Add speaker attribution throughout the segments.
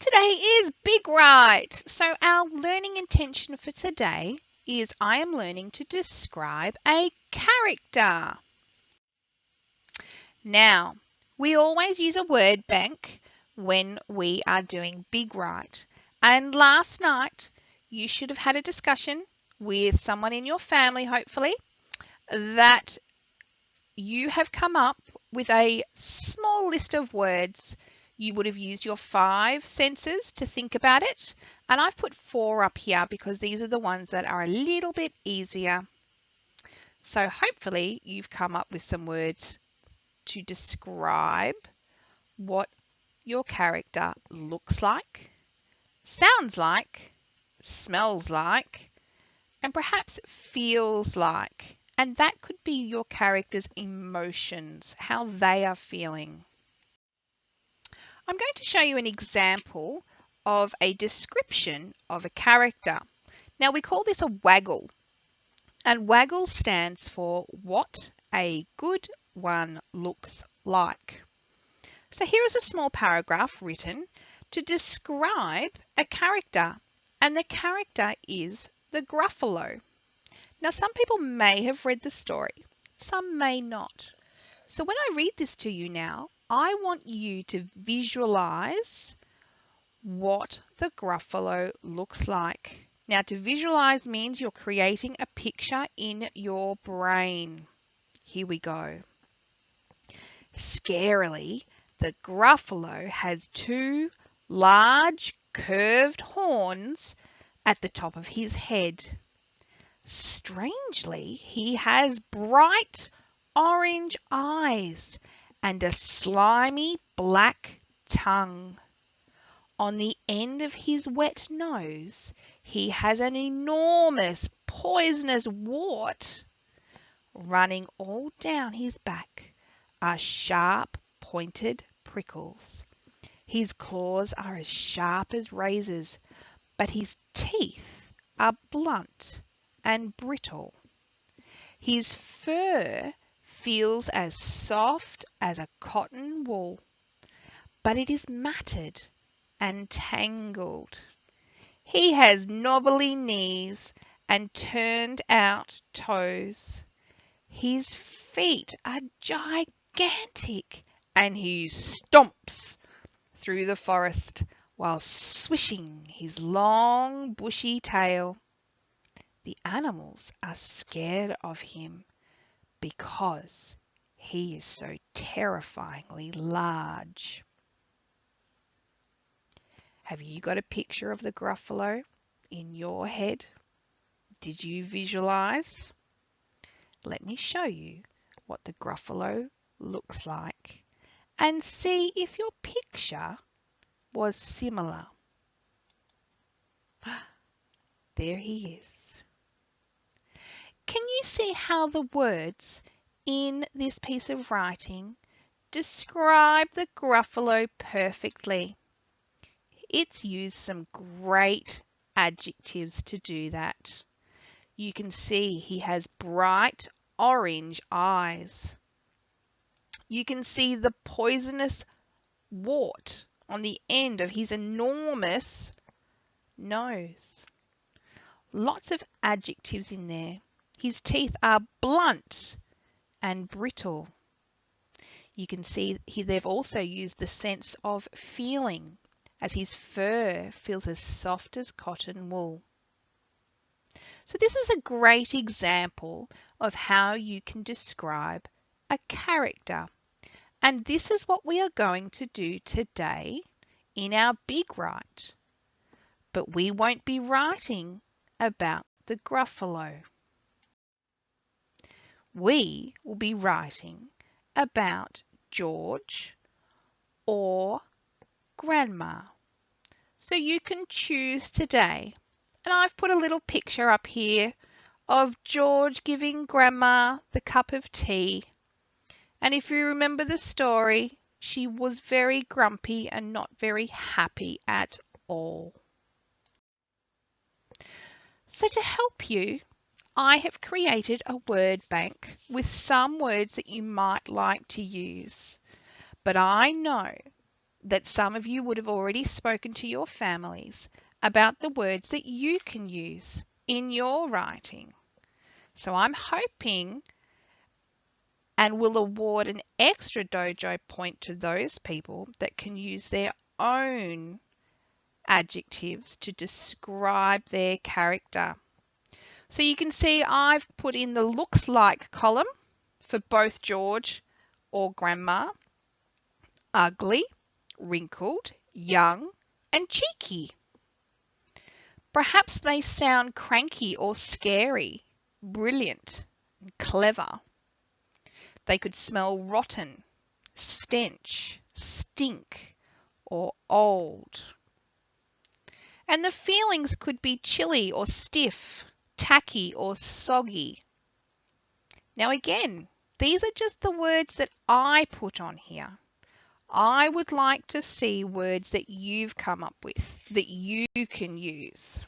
Speaker 1: Today is Big Right. So, our learning intention for today is I am learning to describe a character. Now, we always use a word bank when we are doing Big Right. And last night, you should have had a discussion with someone in your family, hopefully, that you have come up with a small list of words. You would have used your 5 senses to think about it. And I've put 4 up here because these are the ones that are a little bit easier. So hopefully you've come up with some words to describe what your character looks like, sounds like, smells like, and perhaps feels like. And that could be your character's emotions, how they are feeling. I'm going to show you an example of a description of a character. Now we call this a waggle, and waggle stands for what a good one looks like. So here is a small paragraph written to describe a character, and the character is the Gruffalo. Now, some people may have read the story, some may not. So when I read this to you now, I want you to visualize what the Gruffalo looks like. Now, to visualize means you're creating a picture in your brain. Here we go. Scarily, the Gruffalo has 2 large curved horns at the top of his head. Strangely, he has bright orange eyes and a slimy black tongue. On the end of his wet nose, he has an enormous poisonous wart. Running all down his back are sharp pointed prickles. His claws are as sharp as razors, but his teeth are blunt and brittle. His fur feels as soft as a cotton wool, but it is matted and tangled. He has knobbly knees and turned out toes. His feet are gigantic, and he stomps through the forest while swishing his long bushy tail. The animals are scared of him because he is so terrifyingly large. Have you got a picture of the Gruffalo in your head? Did you visualize? Let me show you what the Gruffalo looks like and see if your picture was similar. There he is. Can you see how the words in this piece of writing describe the Gruffalo perfectly? It's used some great adjectives to do that. You can see he has bright orange eyes. You can see the poisonous wart on the end of his enormous nose. Lots of adjectives in there. His teeth are blunt and brittle. You can see here they've also used the sense of feeling, as his fur feels as soft as cotton wool. So this is a great example of how you can describe a character. And this is what we are going to do today in our Big Write. But we won't be writing about the Gruffalo. We will be writing about George or Grandma. So you can choose today. And I've put a little picture up here of George giving Grandma the cup of tea. And if you remember the story, she was very grumpy and not very happy at all. So to help you, I have created a word bank with some words that you might like to use. But I know that some of you would have already spoken to your families about the words that you can use in your writing. So I'm hoping and will award an extra dojo point to those people that can use their own adjectives to describe their character. So you can see I've put in the looks like column for both George or Grandma, ugly, wrinkled, young, and cheeky. Perhaps they sound cranky or scary, brilliant, and clever. They could smell rotten, stench, stink, or old. And the feelings could be chilly or stiff, tacky or soggy. Now again, these are just the words that I put on here. I would like to see words that you've come up with that you can use.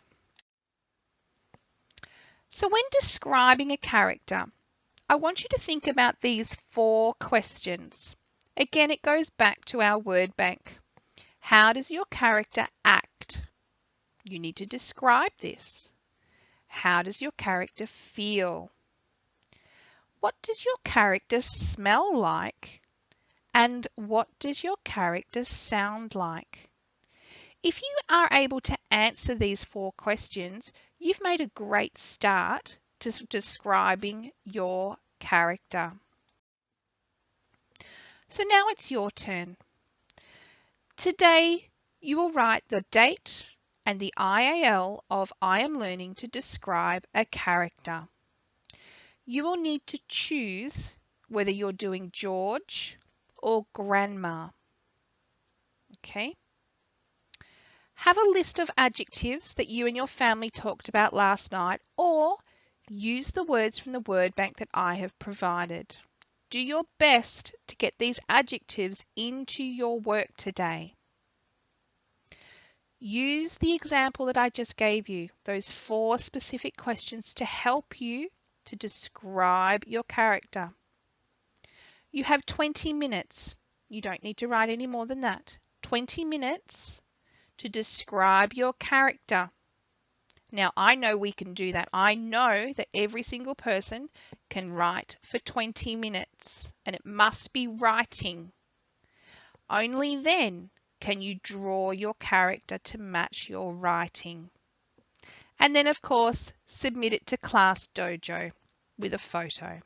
Speaker 1: So when describing a character, I want you to think about these 4 questions. Again, it goes back to our word bank. How does your character act? You need to describe this. How does your character feel? What does your character smell like? And what does your character sound like? If you are able to answer these 4 questions, you've made a great start to describing your character. So now it's your turn. Today, you will write the date and the IAL of I am learning to describe a character. You will need to choose whether you're doing George or Grandma. Okay? Have a list of adjectives that you and your family talked about last night, or use the words from the word bank that I have provided. Do your best to get these adjectives into your work today. Use the example that I just gave you, those 4 specific questions to help you to describe your character. You have 20 minutes. You don't need to write any more than that. 20 minutes to describe your character. Now, I know we can do that. I know that every single person can write for 20 minutes, and it must be writing. Only then can you draw your character to match your writing. And then, of course, submit it to Class Dojo with a photo.